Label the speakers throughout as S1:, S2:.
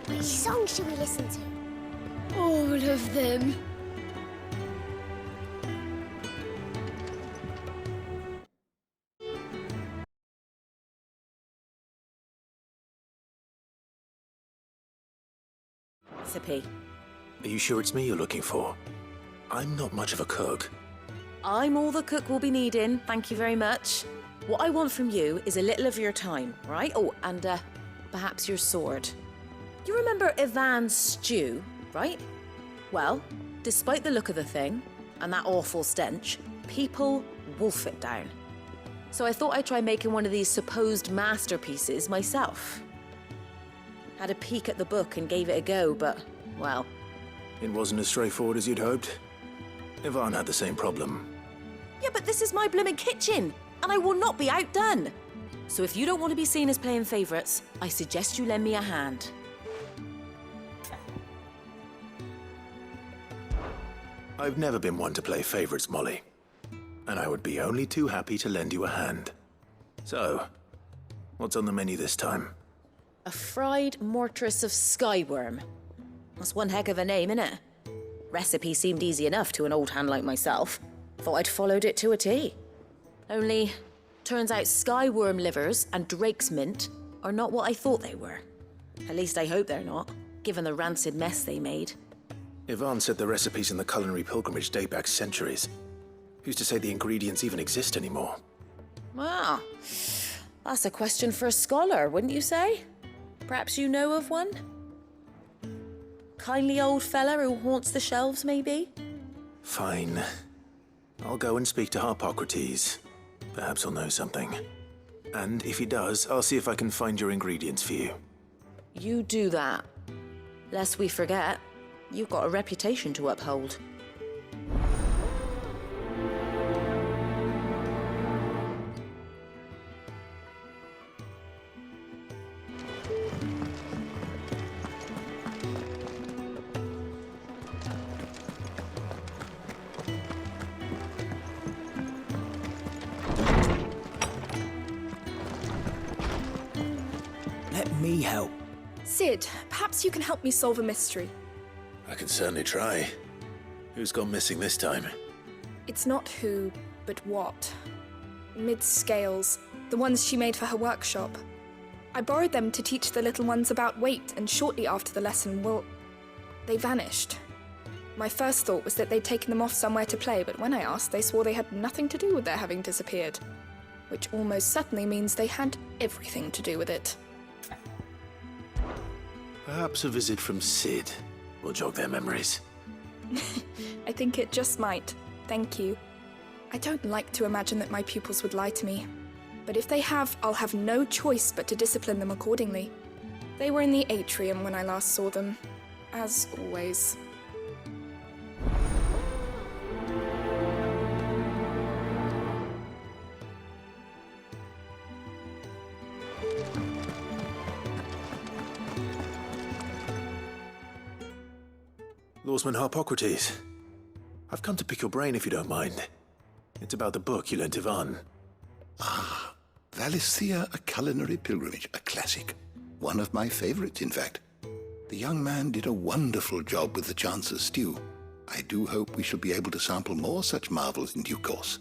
S1: Which song should we listen to?
S2: All of them.
S3: Recipe.
S4: Are you sure it's me you're looking for? I'm not much of a cook.
S3: I'm all the cook will be needing, thank you very much. What I want from you is a little of your time, right? Oh, and perhaps your sword. You remember Ivan's stew, right? Well, despite the look of the thing, and that awful stench, people wolf it down. So I thought I'd try making one of these supposed masterpieces myself. Had a peek at the book and gave it a go, but, well...
S4: It wasn't as straightforward as you'd hoped. Ivan had the same problem.
S3: Yeah, but this is my blimmin' kitchen, and I will not be outdone. So if you don't want to be seen as playing favourites, I suggest you lend me a hand.
S4: I've never been one to play favourites, Molly. And I would be only too happy to lend you a hand. So, what's on the menu this time?
S3: A fried mortress of skyworm. That's one heck of a name, innit? Recipe seemed easy enough to an old hand like myself. Thought I'd followed it to a T. Only, turns out skyworm livers and drake's mint are not what I thought they were. At least I hope they're not, given the rancid mess they made.
S4: Ivan said the recipes in the culinary pilgrimage date back centuries. Who's to say the ingredients even exist anymore?
S3: Well, that's a question for a scholar, wouldn't you say? Perhaps you know of one? Kindly old fella who haunts the shelves, maybe?
S4: Fine. I'll go and speak to Harpocrates. Perhaps he'll know something. And if he does, I'll see if I can find your ingredients for you.
S3: You do that. Lest we forget, you've got a reputation to uphold.
S4: Let me help.
S5: Sid, perhaps you can help me solve a mystery.
S4: I can certainly try. Who's gone missing this time?
S5: It's not who, but what. Mid's scales, the ones she made for her workshop. I borrowed them to teach the little ones about weight, and shortly after the lesson, well, they vanished. My first thought was that they'd taken them off somewhere to play, but when I asked, they swore they had nothing to do with their having disappeared. Which almost certainly means they had everything to do with it.
S4: Perhaps a visit from Sid will jog their memories.
S5: I think it just might. Thank you. I don't like to imagine that my pupils would lie to me. But if they have, I'll have no choice but to discipline them accordingly. They were in the atrium when I last saw them. As always.
S4: Lawsman Harpocrates. I've come to pick your brain if you don't mind. It's about the book you lent Ivan.
S6: Ah, Valisthea, A Culinary Pilgrimage, a classic. One of my favorites, in fact. The young man did a wonderful job with the Chance's stew. I do hope we shall be able to sample more such marvels in due course.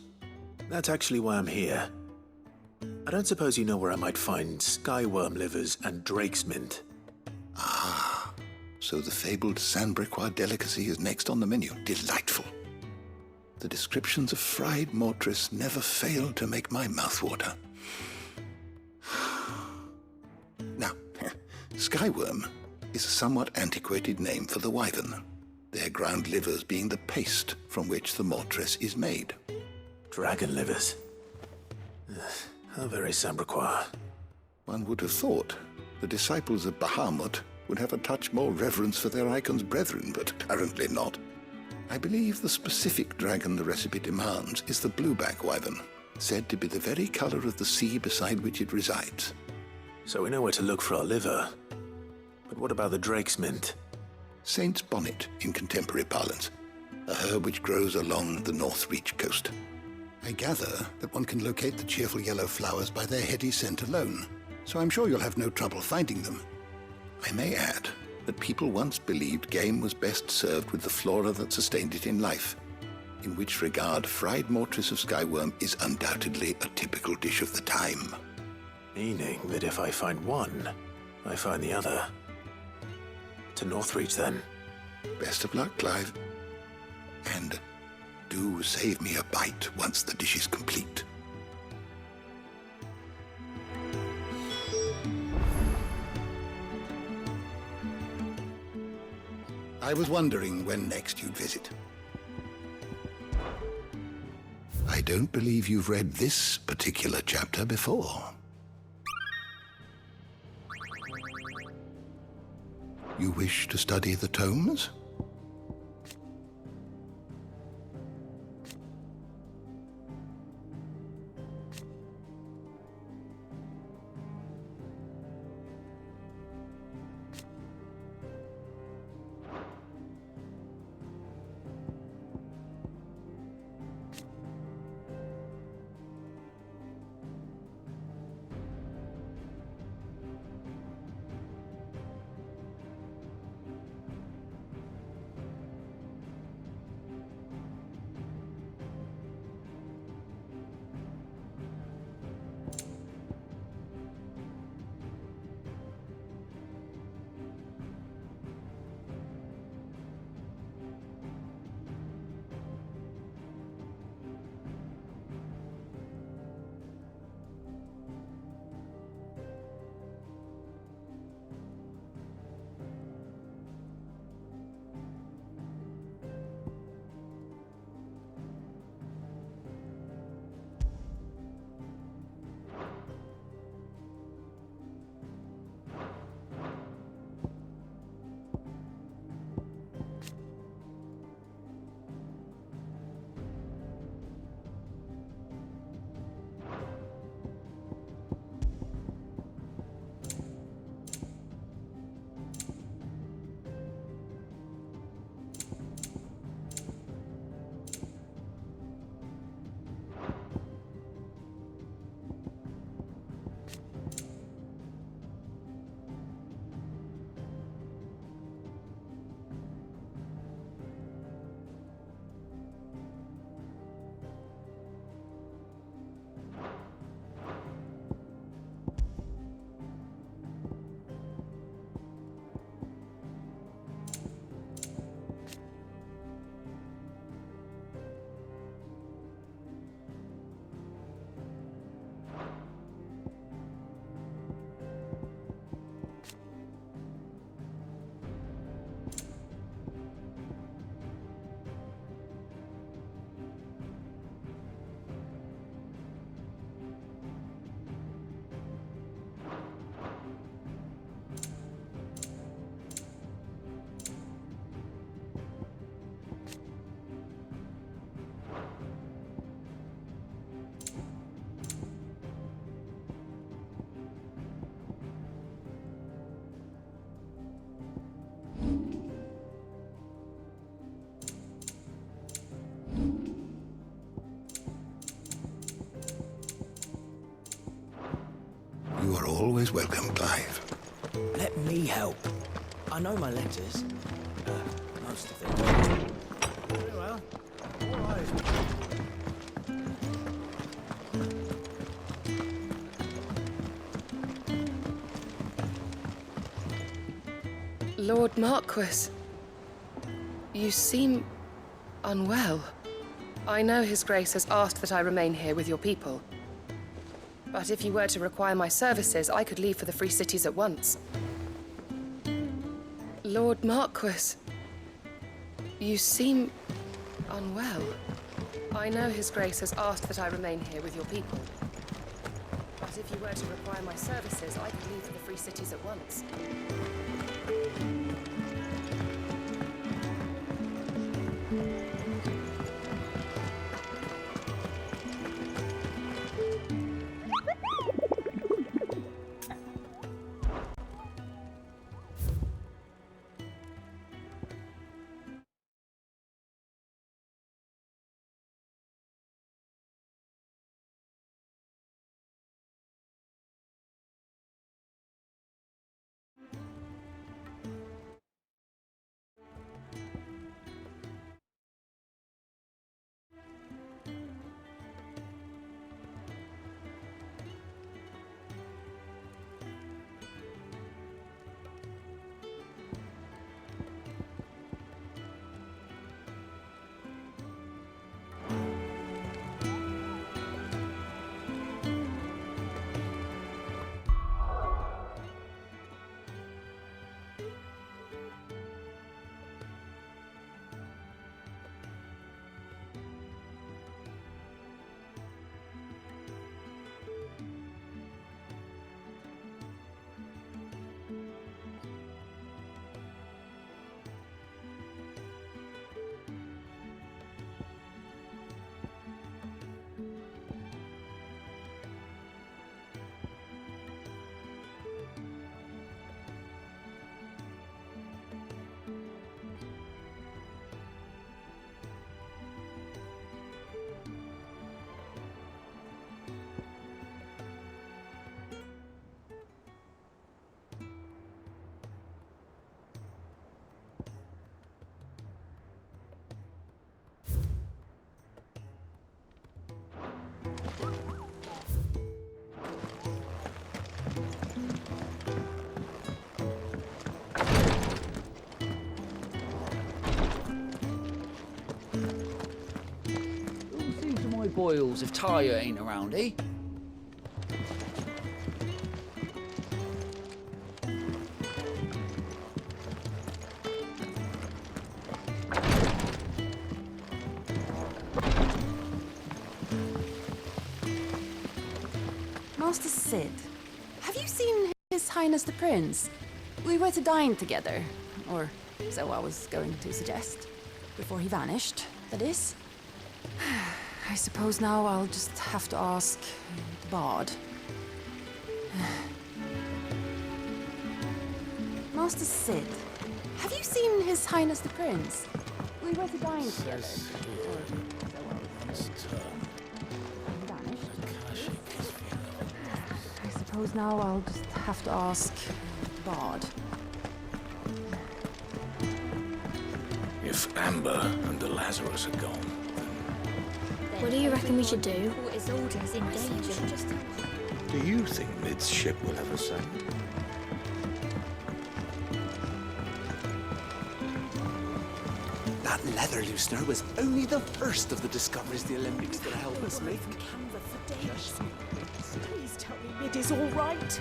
S4: That's actually why I'm here. I don't suppose you know where I might find skyworm livers and drake's mint.
S6: Ah, so the fabled Saint-Brecois delicacy is next on the menu. Delightful. the descriptions of fried mortress never fail to make my mouth water. Now, skyworm is a somewhat antiquated name for the wyvern, their ground livers being the paste from which the mortress is made.
S4: Dragon livers. How very Sambraquois.
S6: One would have thought the disciples of Bahamut would have a touch more reverence for their icon's brethren, but apparently not. I believe the specific dragon the recipe demands is the blueback wyvern, said to be the very color of the sea beside which it resides.
S4: So we know where to look for our liver. But what about the drake's mint?
S6: Saint's bonnet in contemporary parlance, a herb which grows along the North Reach coast. I gather that one can locate the cheerful yellow flowers by their heady scent alone, so I'm sure you'll have no trouble finding them. I may add that people once believed game was best served with the flora that sustained it in life, in which regard fried mortress of skyworm is undoubtedly a typical dish of the time.
S4: Meaning that if I find one, I find the other. To Northreach, then.
S6: Best of luck, Clive. And do save me a bite once the dish is complete. I was wondering when next you'd visit. I don't believe you've read this particular chapter before. You wish to study the tomes? You are always welcome, Clive.
S2: Let me help. I know my letters. Most of it.
S7: Very well. All right.
S8: Lord Marquis, you seem unwell. I know His Grace has asked that I remain here with your people. But if you were to require my services, I could leave for the Free Cities at once. Lord Marquis, you seem unwell. I know His Grace has asked that I remain here with your people. But if you were to require my services, I could leave for the Free Cities at once.
S9: Boils if Talia ain't around, eh?
S10: Master Sid, have you seen His Highness the Prince? We were to dine together, or so I was going to suggest. Before he vanished, that is. I suppose now I'll just have to ask the Bard. Master Sid, have you seen His Highness the Prince? We were to dine together. I suppose now I'll just have to ask the Bard.
S4: If Amber and the Lazarus are gone,
S1: What do you reckon we should do?
S11: His orders in danger.
S4: do you think Mid's ship will have a say?
S2: That leather loosener was only the first of the discoveries the Olympics gonna help us make.
S3: Canva for days. Please tell me Mid is all right.